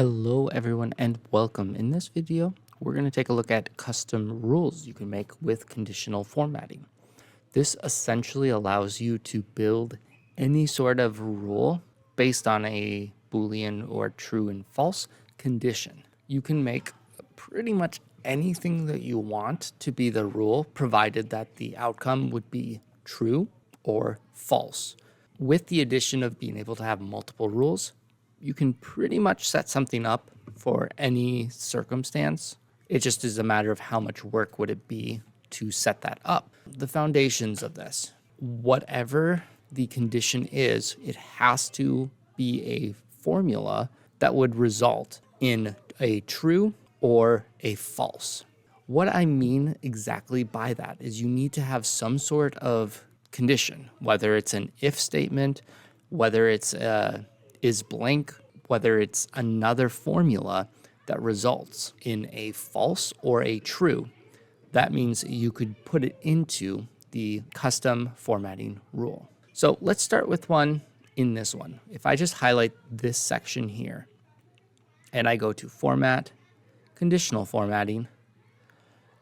Hello everyone and welcome. In this video, we're going to take a look at custom rules you can make with conditional formatting. This essentially allows you to build any sort of rule based on a boolean or true and false condition. You can make pretty much anything that you want to be the rule, provided that the outcome would be true or false. With the addition of being able to have multiple rules, you can pretty much set something up for any circumstance. It just is a matter of how much work would it be to set that up. The foundations of this, whatever the condition is, it has to be a formula that would result in a true or a false. What I mean exactly by that is you need to have some sort of condition, whether it's an if statement, whether it's is blank, whether it's another formula that results in a false or a true. That means you could put it into the custom formatting rule. So let's start with one in this one. If I just highlight this section here and I go to Format, Conditional Formatting,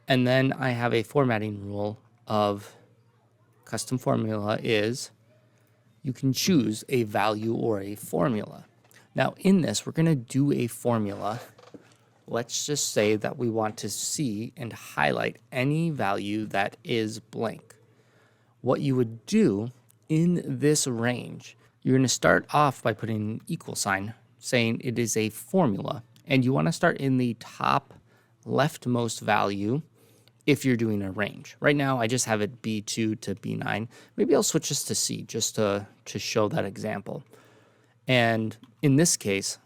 and then I have a formatting rule of custom formula is you can choose a value or a formula. Now in this, we're going to do a formula. Let's just say that we want to see and highlight any value that is blank. What you would do in this range, you're going to start off by putting an equal sign, saying it is a formula, and you want to start in the top leftmost value if you're doing a range. Right now, I just have it B2 to B9. Maybe I'll switch this to C just to show that example. And in this case,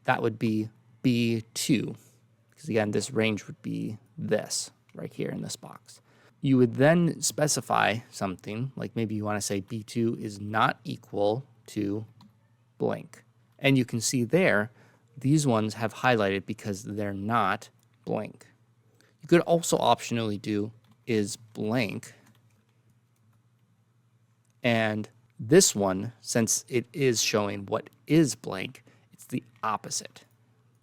that would be B2, because again, this range would be this right here in this box. You would then specify something, like maybe you want to say B2 is not equal to blank. And you can see there, these ones have highlighted because they're not blank. You could also optionally do is blank. And this one, since it is showing what is blank, it's the opposite.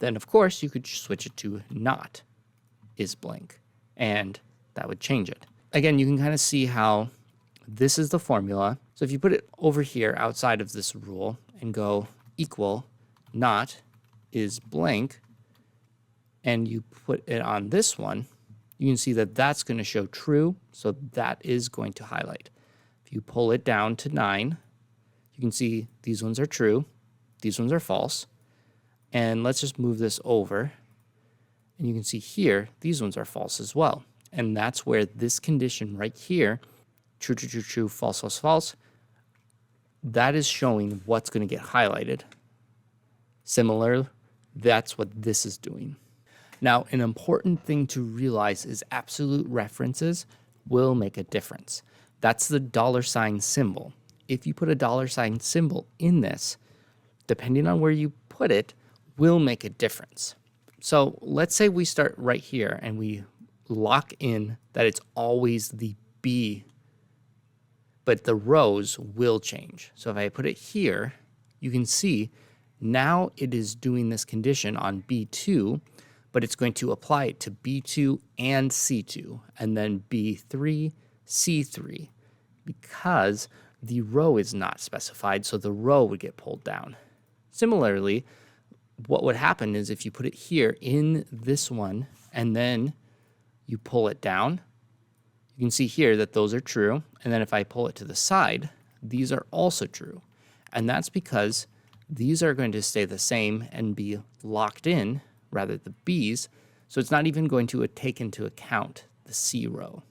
Then, of course, you could switch it to not is blank, and that would change it. Again, you can kind of see how this is the formula. So if you put it over here outside of this rule and go equal not is blank, and you put it on this one, you can see that that's going to show true, so that is going to highlight. If you pull it down to 9, you can see these ones are true, these ones are false, and let's just move this over, and you can see here, these ones are false as well. And that's where this condition right here, true, true, true, true, false, false, false, that is showing what's going to get highlighted. Similar, that's what this is doing. Now, an important thing to realize is absolute references will make a difference. That's the $ symbol. If you put a $ symbol in this, depending on where you put it, will make a difference. So let's say we start right here and we lock in that it's always the B, but the rows will change. So if I put it here, you can see now it is doing this condition on B2, but it's going to apply it to B2 and C2, and then B3, C3, because the row is not specified, so the row would get pulled down. Similarly, what would happen is if you put it here in this one, and then you pull it down, you can see here that those are true, and then if I pull it to the side, these are also true. And that's because these are going to stay the same and be locked in, rather the B's, so it's not even going to take into account the C row.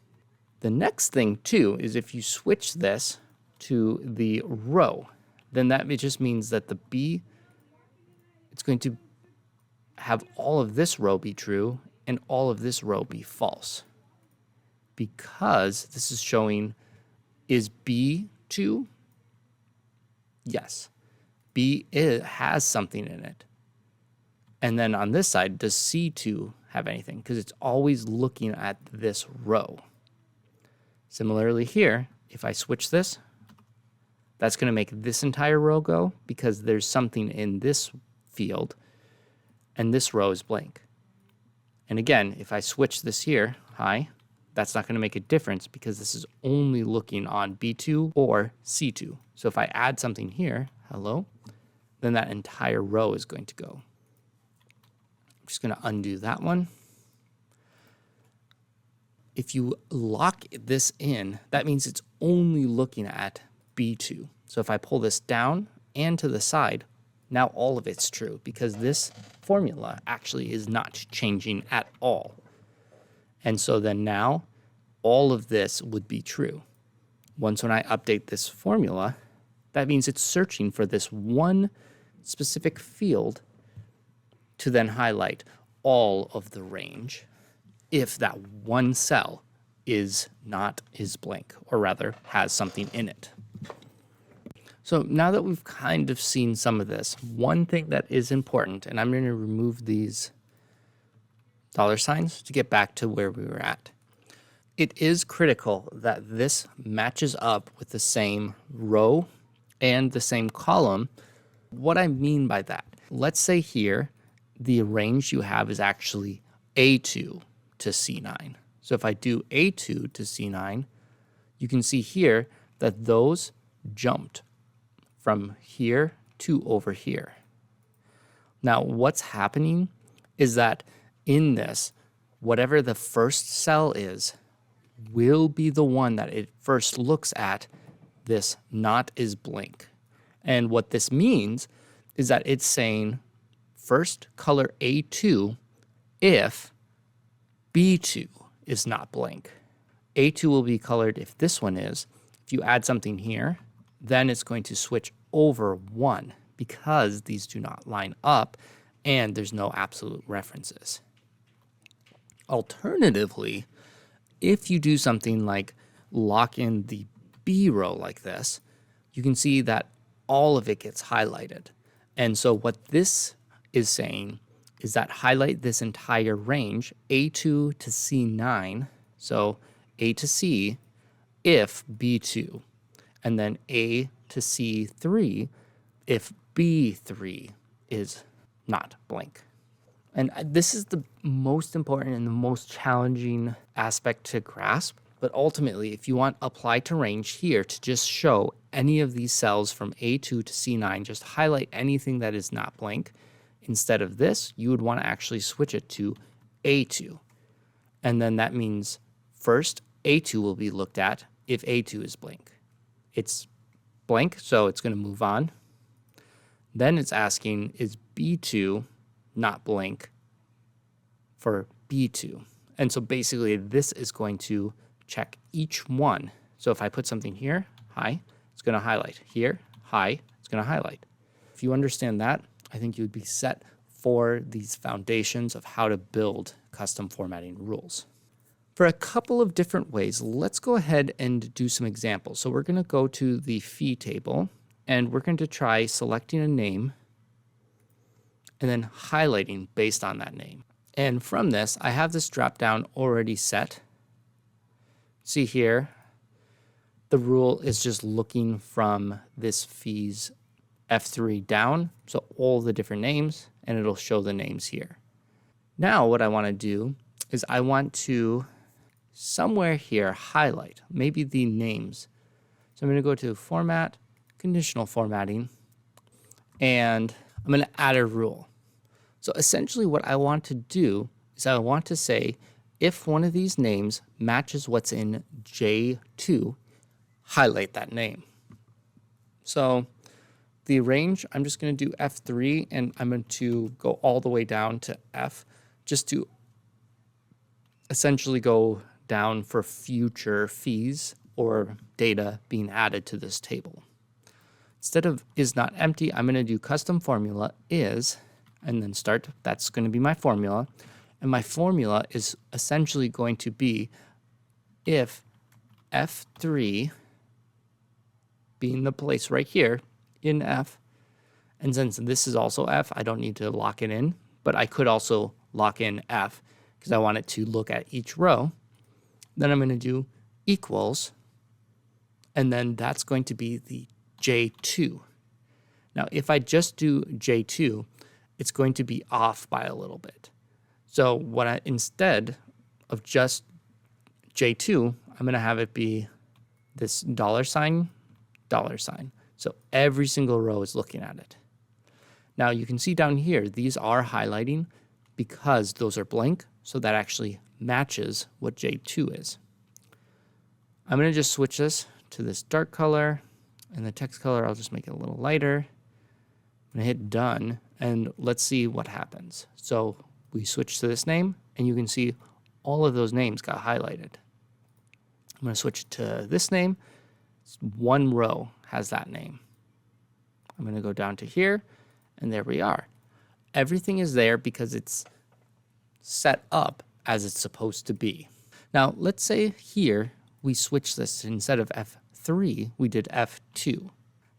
The next thing too is if you switch this to the row, then that just means that the B, it's going to have all of this row be true and all of this row be false. Because this is showing, is B2? Yes. B has something in it. And then on this side, does C2 have anything? Because it's always looking at this row. Similarly here, if I switch this, that's going to make this entire row go because there's something in this field. and this row is blank. And again, if I switch this here, hi, that's not going to make a difference because this is only looking on B2 or C2. So if I add something here, hello, then that entire row is going to go. I'm just going to undo that one. If you lock this in, that means it's only looking at B2. So if I pull this down and to the side, now all of it's true because this formula actually is not changing at all. And so then now all of this would be true. Once when I update this formula, that means it's searching for this one specific field to then highlight all of the range if that one cell is blank, or rather has something in it. So now that we've kind of seen some of this, one thing that is important, and I'm going to remove these $signs to get back to where we were at. It is critical that this matches up with the same row and the same column. What I mean by that, let's say here, the range you have is actually A2 to C9. So if I do A2 to C9, you can see here that those jumped from here to over here. Now, what's happening is that in this, whatever the first cell is, will be the one that it first looks at. This not is blank. And what this means is that it's saying first color A2 if B2 is not blank. A2 will be colored if this one is. If you add something here, then it's going to switch over 1 because these do not line up and there's no absolute references. Alternatively, if you do something like lock in the B row like this, you can see that all of it gets highlighted. And so what this is saying is that highlight this entire range, A2 to C9, so A to C, if B2, and then A to C3, if B3 is not blank. And this is the most important and the most challenging aspect to grasp. But ultimately, if you want apply to range here to just show any of these cells from A2 to C9, just highlight anything that is not blank. Instead of this, you would want to actually switch it to A2. And then that means first A2 will be looked at if A2 is blank. It's blank, so it's going to move on. Then it's asking, is B2 not blank for B2? And so basically this is going to check each one. So if I put something here, hi, it's going to highlight. Here, hi, it's going to highlight. If you understand that, I think you would be set for these foundations of how to build custom formatting rules. For a couple of different ways, let's go ahead and do some examples. So we're going to go to the fee table and we're going to try selecting a name and then highlighting based on that name. And from this, I have this dropdown already set. See here, the rule is just looking from this fees F3 down, so all the different names, and it'll show the names here. Now what I want to do is I want to somewhere here highlight maybe the names. So I'm going to go to Format, Conditional Formatting, and I'm going to add a rule. So essentially what I want to do is I want to say if one of these names matches what's in J2, highlight that name. So the range, I'm just going to do F3 and I'm going to go all the way down to F just to essentially go down for future fees or data being added to this table. Instead of is not empty, I'm going to do custom formula is, and then start. That's going to be my formula. And my formula is essentially going to be if F3 being the place right here in F, and since this is also F, I don't need to lock it in, but I could also lock in F because I want it to look at each row. Then I'm going to do equals, and then that's going to be the J2. Now, if I just do J2, it's going to be off by a little bit. So instead of just J2, I'm going to have it be this $sign. So every single row is looking at it. Now you can see down here, these are highlighting because those are blank. So that actually matches what J2 is. I'm going to just switch this to this dark color, and the text color, I'll just make it a little lighter. I'm going to hit done, and let's see what happens. So we switch to this name, and you can see all of those names got highlighted. I'm going to switch to this name. One row has that name. I'm going to go down to here, and there we are. Everything is there because it's set up as it's supposed to be. Now, let's say here we switch this. Instead of F3, we did F2.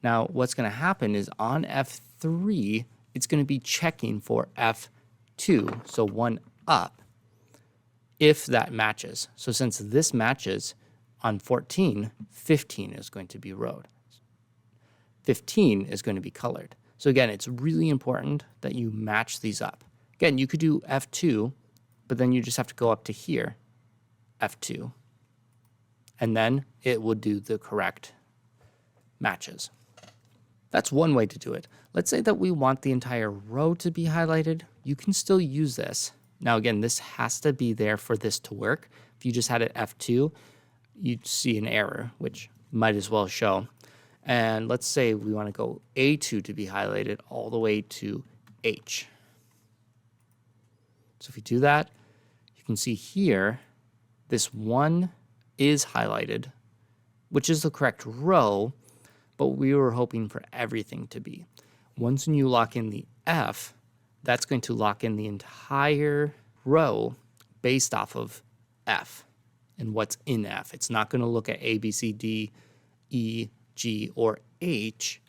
Now, what's going to happen is on F3, it's going to be checking for F2, so one up, if that matches. So since this matches on 14, 15 is going to be rowed. 15 is going to be colored. So again, it's really important that you match these up. Again, you could do F2, but then you just have to go up to here, F2, and then it would do the correct matches. That's one way to do it. Let's say that we want the entire row to be highlighted. You can still use this. Now again, this has to be there for this to work. If you just had it F2, you'd see an error, which might as well show. And let's say we want to go A2 to be highlighted all the way to H. So if we do that, you can see here, this one is highlighted, which is the correct row, but we were hoping for everything to be. Once you lock in the F, that's going to lock in the entire row based off of F and what's in F. It's not going to look at A, B, C, D, E, G, or H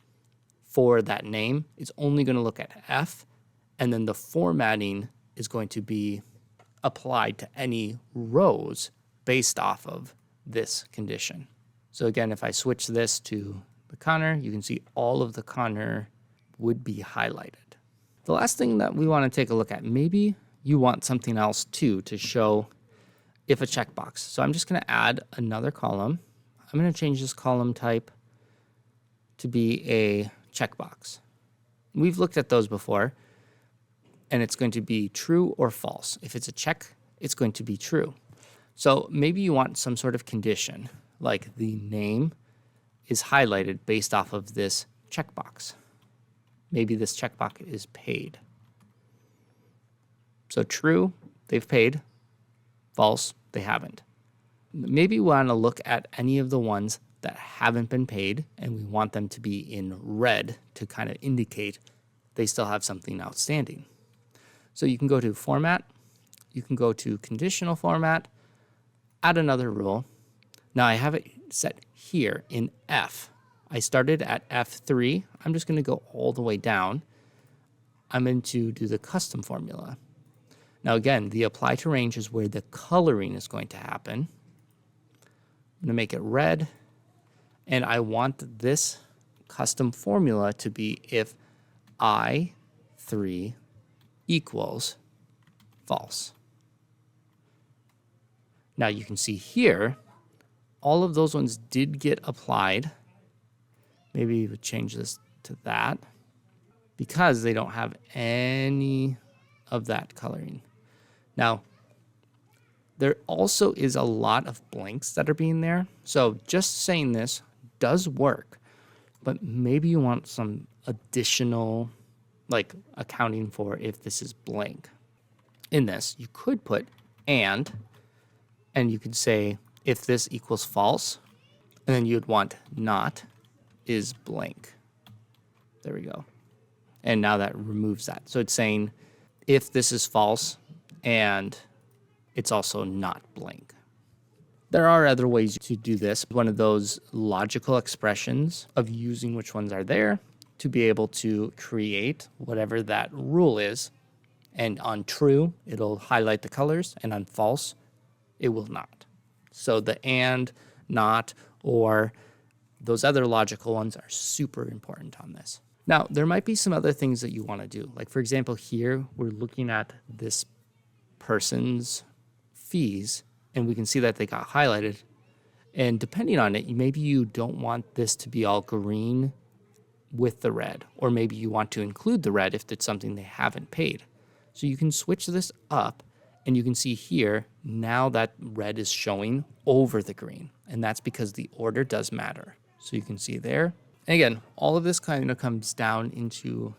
for that name. It's only going to look at F, and then the formatting is going to be applied to any rows based off of this condition. So again, if I switch this to the Connor, you can see all of the Connor would be highlighted. The last thing that we want to take a look at, maybe you want something else too to show if a checkbox. So I'm just going to add another column. I'm going to change this column type to be a checkbox. We've looked at those before, and it's going to be true or false. If it's a check, it's going to be true. So maybe you want some sort of condition, like the name is highlighted based off of this checkbox. Maybe this checkbox is paid. So true, they've paid. False, they haven't. Maybe we want to look at any of the ones that haven't been paid, and we want them to be in red to kind of indicate they still have something outstanding. So you can go to Format, you can go to Conditional Format, add another rule. Now I have it set here in F. I started at F3. I'm just going to go all the way down. I'm going to do the custom formula. Now again, the apply to range is where the coloring is going to happen. I'm going to make it red. And I want this custom formula to be if I3 equals false. Now you can see here, all of those ones did get applied. Maybe we would change this to that because they don't have any of that coloring. Now, there also is a lot of blanks that are being there. So just saying this does work, but maybe you want some additional like accounting for if this is blank. In this, you could put and you could say if this equals false, and then you'd want not is blank. There we go. And now that removes that. So it's saying if this is false and it's also not blank. There are other ways to do this. One of those logical expressions of using which ones are there to be able to create whatever that rule is. And on true, it'll highlight the colors, and on false, it will not. So the and, not, or those other logical ones are super important on this. Now, there might be some other things that you want to do. Like, for example, here we're looking at this person's fees, and we can see that they got highlighted. And depending on it, maybe you don't want this to be all green with the red, or maybe you want to include the red if it's something they haven't paid. So you can switch this up, and you can see here, now that red is showing over the green, and that's because the order does matter. So you can see there. And again, all of this kind of comes down into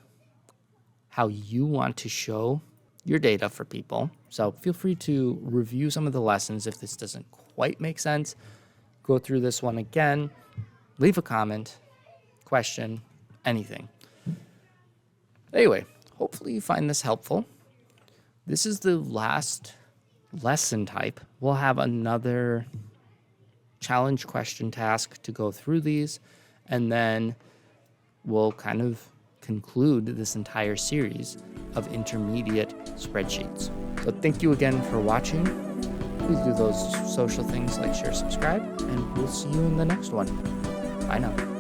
how you want to show your data for people. So feel free to review some of the lessons if this doesn't quite make sense. Go through this one again, leave a comment, question, anything. Anyway, hopefully you find this helpful. This is the last lesson type. We'll have another challenge question task to go through these, and then we'll kind of conclude this entire series of intermediate spreadsheets. So thank you again for watching. Please do those social things like share, subscribe, and we'll see you in the next one. Bye now.